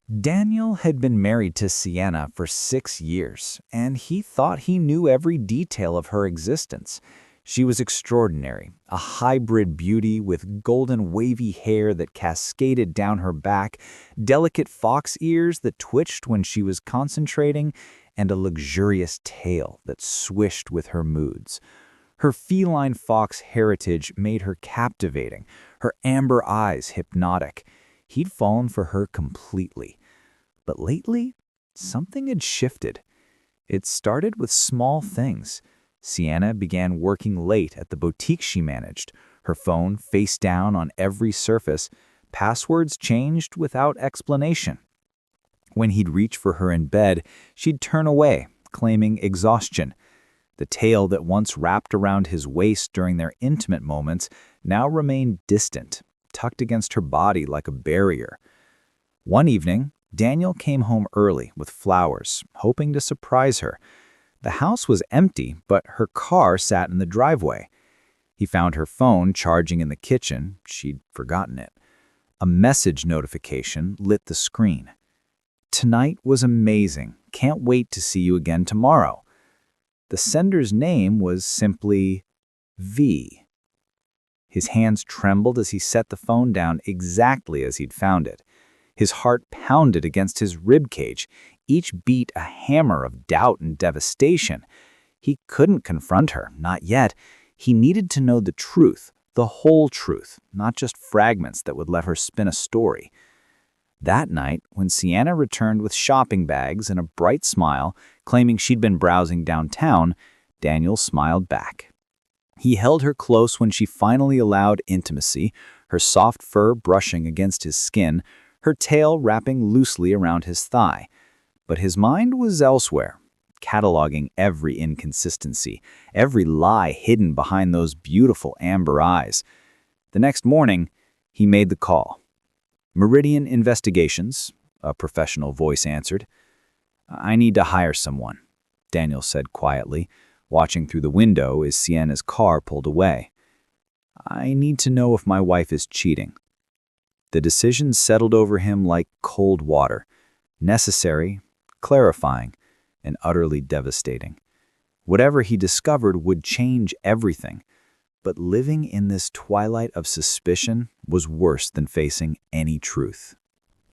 Daniel had been married to Sienna for 6 years, and he thought he knew every detail of her existence. She was extraordinary, a hybrid beauty with golden wavy hair that cascaded down her back, delicate fox ears that twitched when she was concentrating, and a luxurious tail that swished with her moods. Her feline fox heritage made her captivating, her amber eyes hypnotic. He'd fallen for her completely. But lately, something had shifted. It started with small things. Sienna began working late at the boutique she managed, her phone face down on every surface, passwords changed without explanation. When he'd reach for her in bed, she'd turn away, claiming exhaustion. The tail that once wrapped around his waist during their intimate moments now remained distant, tucked against her body like a barrier. One evening, Daniel came home early with flowers, hoping to surprise her. The house was empty, but her car sat in the driveway. He found her phone charging in the kitchen. She'd forgotten it. A message notification lit the screen. "Tonight was amazing. Can't wait to see you again tomorrow." The sender's name was simply V. His hands trembled as he set the phone down exactly as he'd found it. His heart pounded against his ribcage, each beat a hammer of doubt and devastation. He couldn't confront her, not yet. He needed to know the truth, the whole truth, not just fragments that would let her spin a story. That night, when Sienna returned with shopping bags and a bright smile, claiming she'd been browsing downtown, Daniel smiled back. He held her close when she finally allowed intimacy, her soft fur brushing against his skin, her tail wrapping loosely around his thigh. But his mind was elsewhere, cataloging every inconsistency, every lie hidden behind those beautiful amber eyes. The next morning, he made the call. "Meridian Investigations," a professional voice answered. "I need to hire someone," Daniel said quietly, watching through the window as Sienna's car pulled away. "I need to know if my wife is cheating." The decision settled over him like cold water, necessary, clarifying, and utterly devastating. Whatever he discovered would change everything. But living in this twilight of suspicion was worse than facing any truth.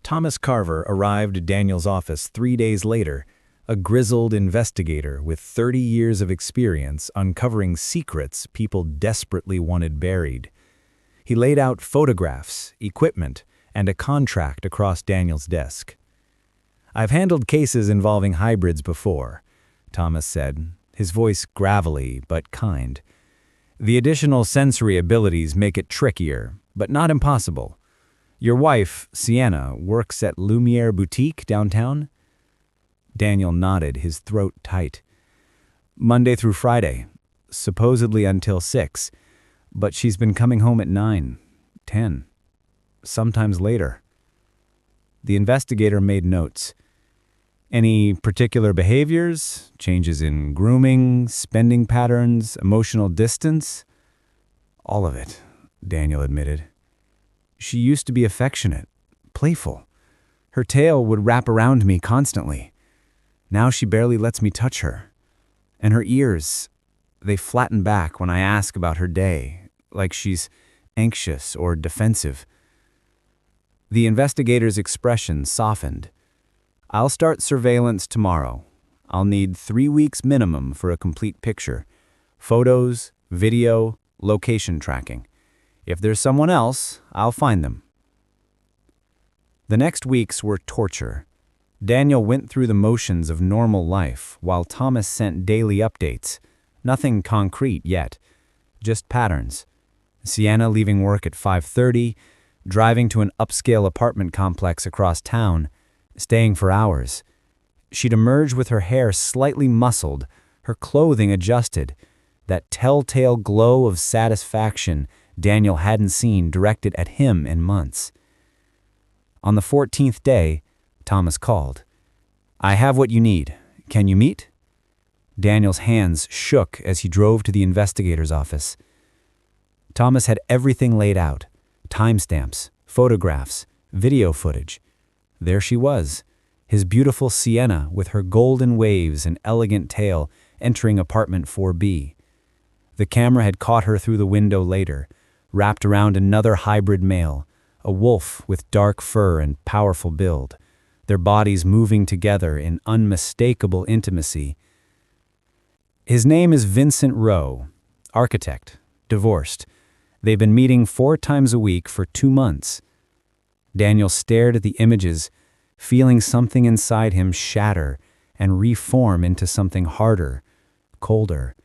Thomas Carver arrived at Daniel's office 3 days later, a grizzled investigator with 30 years of experience uncovering secrets people desperately wanted buried. He laid out photographs, equipment, and a contract across Daniel's desk. "I've handled cases involving hybrids before," Thomas said, his voice gravelly but kind. "The additional sensory abilities make it trickier, but not impossible. Your wife, Sienna, works at Lumiere Boutique downtown?" Daniel nodded, his throat tight. "Monday through Friday, supposedly until 6, but she's been coming home at 9, 10, sometimes later." The investigator made notes. "Any particular behaviors, changes in grooming, spending patterns, emotional distance?" "All of it," Daniel admitted. "She used to be affectionate, playful. Her tail would wrap around me constantly. Now she barely lets me touch her. And her ears, they flatten back when I ask about her day, like she's anxious or defensive." The investigator's expression softened. "I'll start surveillance tomorrow. I'll need 3 weeks minimum for a complete picture. Photos, video, location tracking. If there's someone else, I'll find them." The next weeks were torture. Daniel went through the motions of normal life while Thomas sent daily updates. Nothing concrete yet, just patterns. Sienna leaving work at 5:30, driving to an upscale apartment complex across town, staying for hours. She'd emerge with her hair slightly muscled, her clothing adjusted, that telltale glow of satisfaction Daniel hadn't seen directed at him in months. On the 14th day, Thomas called. "I have what you need. Can you meet?" Daniel's hands shook as he drove to the investigator's office. Thomas had everything laid out: timestamps, photographs, video footage. There she was, his beautiful Sienna with her golden waves and elegant tail entering apartment 4B. The camera had caught her through the window later, wrapped around another hybrid male, a wolf with dark fur and powerful build, their bodies moving together in unmistakable intimacy. His name is Vincent Rowe, architect, divorced. They've been meeting 4 times a week for 2 months. Daniel stared at the images, feeling something inside him shatter and reform into something harder, colder.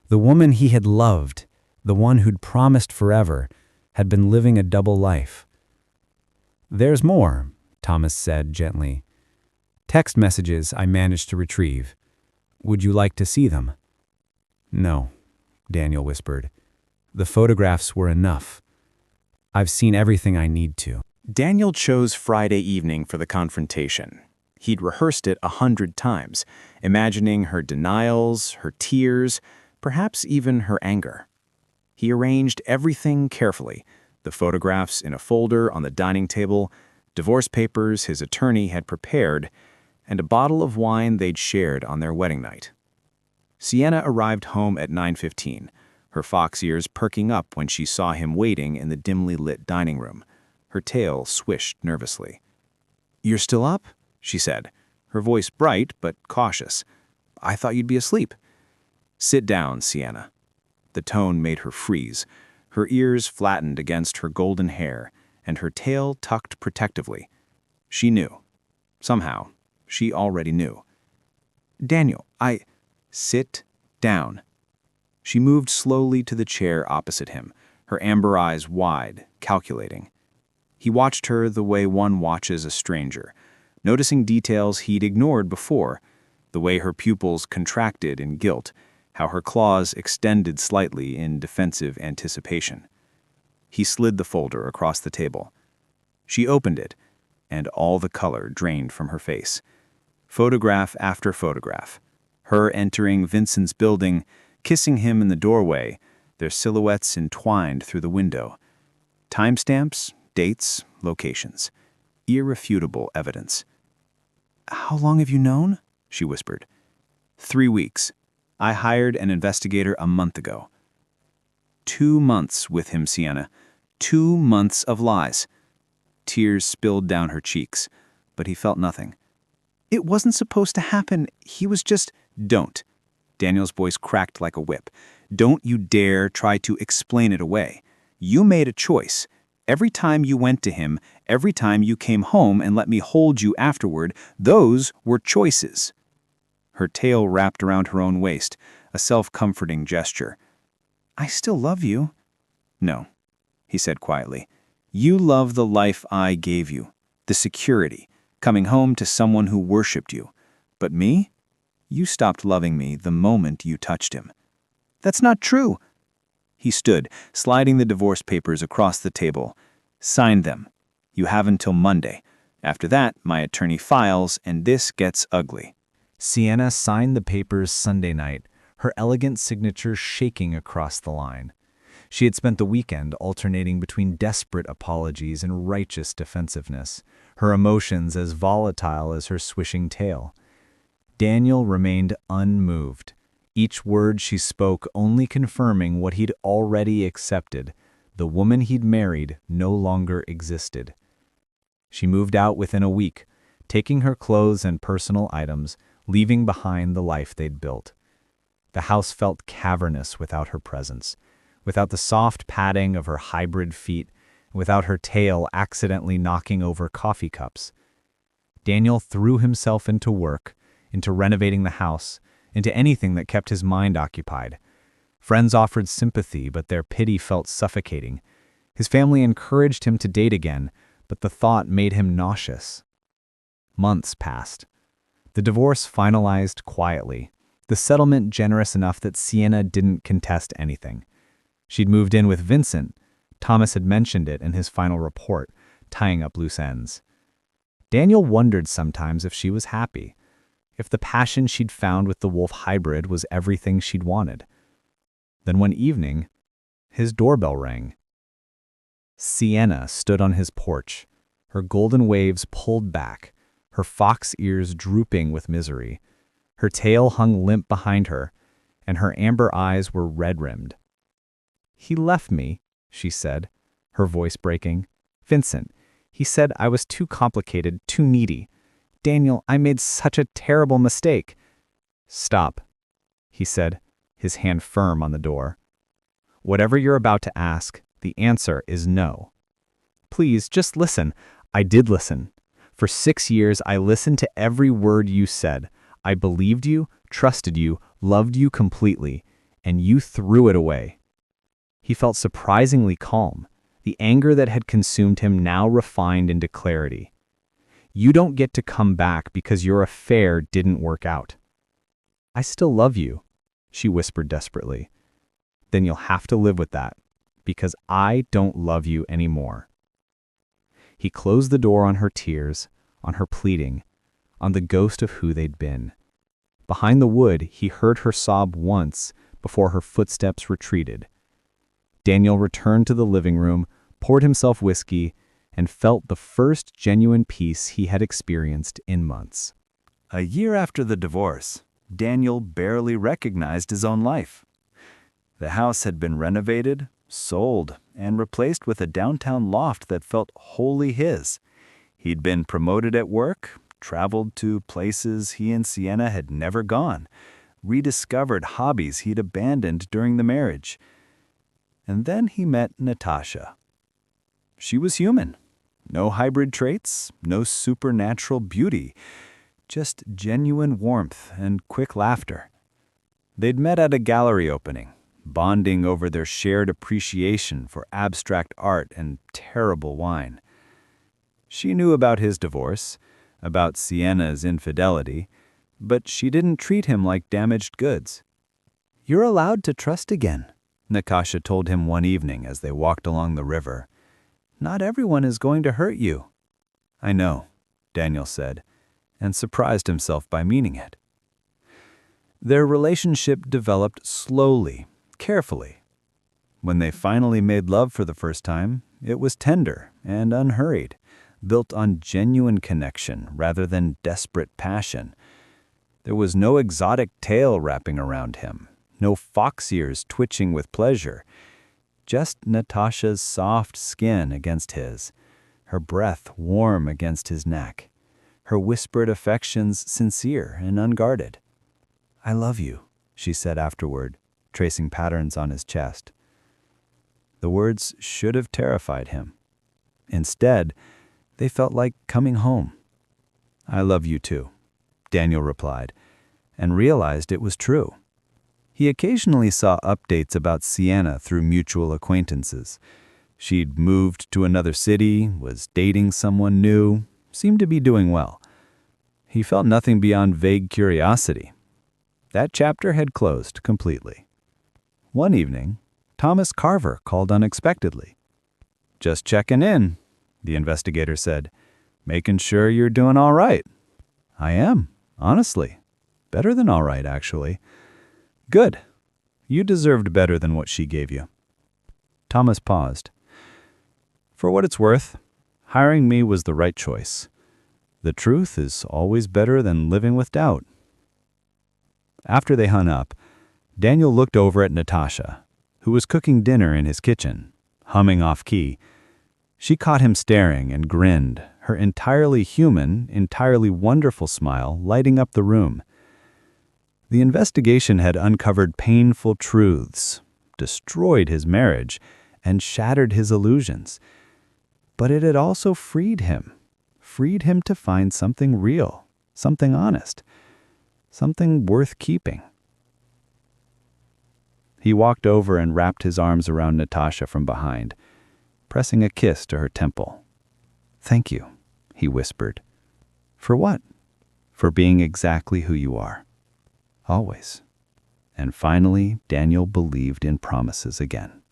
The woman he had loved, the one who'd promised forever, had been living a double life. "There's more," Thomas said gently. "Text messages I managed to retrieve. Would you like to see them?" "No," Daniel whispered. "The photographs were enough. I've seen everything I need to." Daniel chose Friday evening for the confrontation. He'd rehearsed it 100 times, imagining her denials, her tears, perhaps even her anger. He arranged everything carefully, the photographs in a folder on the dining table, divorce papers his attorney had prepared, and a bottle of wine they'd shared on their wedding night. Sienna arrived home at 9:15, her fox ears perking up when she saw him waiting in the dimly lit dining room. Her tail swished nervously. "You're still up?" she said, her voice bright but cautious. "I thought you'd be asleep." "Sit down, Sienna." The tone made her freeze, her ears flattened against her golden hair, and her tail tucked protectively. She knew. Somehow, she already knew. "Daniel, Sit down." She moved slowly to the chair opposite him, her amber eyes wide, calculating. He watched her the way one watches a stranger, noticing details he'd ignored before, the way her pupils contracted in guilt, how her claws extended slightly in defensive anticipation. He slid the folder across the table. She opened it, and all the color drained from her face. Photograph after photograph. Her entering Vincent's building, kissing him in the doorway, their silhouettes entwined through the window. Timestamps, dates, locations. Irrefutable evidence. "How long have you known?" she whispered. 3 weeks. I hired an investigator a month ago." 2 months with him, Sienna. 2 months of lies. Tears spilled down her cheeks, but he felt nothing. "It wasn't supposed to happen. He was just—" "Don't." Daniel's voice cracked like a whip. "Don't you dare try to explain it away. You made a choice. Every time you went to him, every time you came home and let me hold you afterward, those were choices." Her tail wrapped around her own waist, a self-comforting gesture. "I still love you." "No," he said quietly. "You love the life I gave you, the security, coming home to someone who worshipped you. But me? You stopped loving me the moment you touched him." "That's not true." He stood, sliding the divorce papers across the table. "Sign them. You have until Monday. After that, my attorney files, and this gets ugly." Sienna signed the papers Sunday night, her elegant signature shaking across the line. She had spent the weekend alternating between desperate apologies and righteous defensiveness, her emotions as volatile as her swishing tail. Daniel remained unmoved, each word she spoke only confirming what he'd already accepted. The woman he'd married no longer existed. She moved out within a week, taking her clothes and personal items, leaving behind the life they'd built. The house felt cavernous without her presence, without the soft padding of her hybrid feet, without her tail accidentally knocking over coffee cups. Daniel threw himself into work, into renovating the house, into anything that kept his mind occupied. Friends offered sympathy, but their pity felt suffocating. His family encouraged him to date again, but the thought made him nauseous. Months passed. The divorce finalized quietly, the settlement generous enough that Sienna didn't contest anything. She'd moved in with Vincent. Thomas had mentioned it in his final report, tying up loose ends. Daniel wondered sometimes if she was happy, if the passion she'd found with the wolf hybrid was everything she'd wanted. Then one evening, his doorbell rang. Sienna stood on his porch, her golden waves pulled back, her fox ears drooping with misery. Her tail hung limp behind her, and her amber eyes were red-rimmed. "He left me," she said, her voice breaking. "Vincent, he said I was too complicated, too needy. Daniel, I made such a terrible mistake." "Stop," he said, his hand firm on the door. "Whatever you're about to ask, the answer is no. Please, just listen." "I did listen. For 6 years, I listened to every word you said. I believed you, trusted you, loved you completely, and you threw it away." He felt surprisingly calm, the anger that had consumed him now refined into clarity. "You don't get to come back because your affair didn't work out." "I still love you," she whispered desperately. "Then you'll have to live with that, because I don't love you anymore." He closed the door on her tears, on her pleading, on the ghost of who they'd been. Behind the wood, he heard her sob once before her footsteps retreated. Daniel returned to the living room, poured himself whiskey, and felt the first genuine peace he had experienced in months. A year after the divorce, Daniel barely recognized his own life. The house had been renovated, sold, and replaced with a downtown loft that felt wholly his. He'd been promoted at work, traveled to places he and Sienna had never gone, rediscovered hobbies he'd abandoned during the marriage. And then he met Natasha. She was human. No hybrid traits, no supernatural beauty, just genuine warmth and quick laughter. They'd met at a gallery opening, bonding over their shared appreciation for abstract art and terrible wine. She knew about his divorce, about Sienna's infidelity, but she didn't treat him like damaged goods. "You're allowed to trust again," Natasha told him one evening as they walked along the river. "Not everyone is going to hurt you." "I know," Daniel said, and surprised himself by meaning it. Their relationship developed slowly, carefully. When they finally made love for the first time, it was tender and unhurried, built on genuine connection rather than desperate passion. There was no exotic tail wrapping around him, no fox ears twitching with pleasure. Just Natasha's soft skin against his, her breath warm against his neck, her whispered affections sincere and unguarded. "I love you," she said afterward, tracing patterns on his chest. The words should have terrified him. Instead, they felt like coming home. "I love you too," Daniel replied, and realized it was true. He occasionally saw updates about Sienna through mutual acquaintances. She'd moved to another city, was dating someone new, seemed to be doing well. He felt nothing beyond vague curiosity. That chapter had closed completely. One evening, Thomas Carver called unexpectedly. "Just checking in," the investigator said. "Making sure you're doing all right." "I am, honestly. Better than all right, actually." "Good. You deserved better than what she gave you." Thomas paused. "For what it's worth, hiring me was the right choice. The truth is always better than living with doubt." After they hung up, Daniel looked over at Natasha, who was cooking dinner in his kitchen, humming off-key. She caught him staring and grinned, her entirely human, entirely wonderful smile lighting up the room. The investigation had uncovered painful truths, destroyed his marriage, and shattered his illusions. But it had also freed him to find something real, something honest, something worth keeping. He walked over and wrapped his arms around Natasha from behind, pressing a kiss to her temple. "Thank you," he whispered. "For what?" "For being exactly who you are. Always." And finally, Daniel believed in promises again.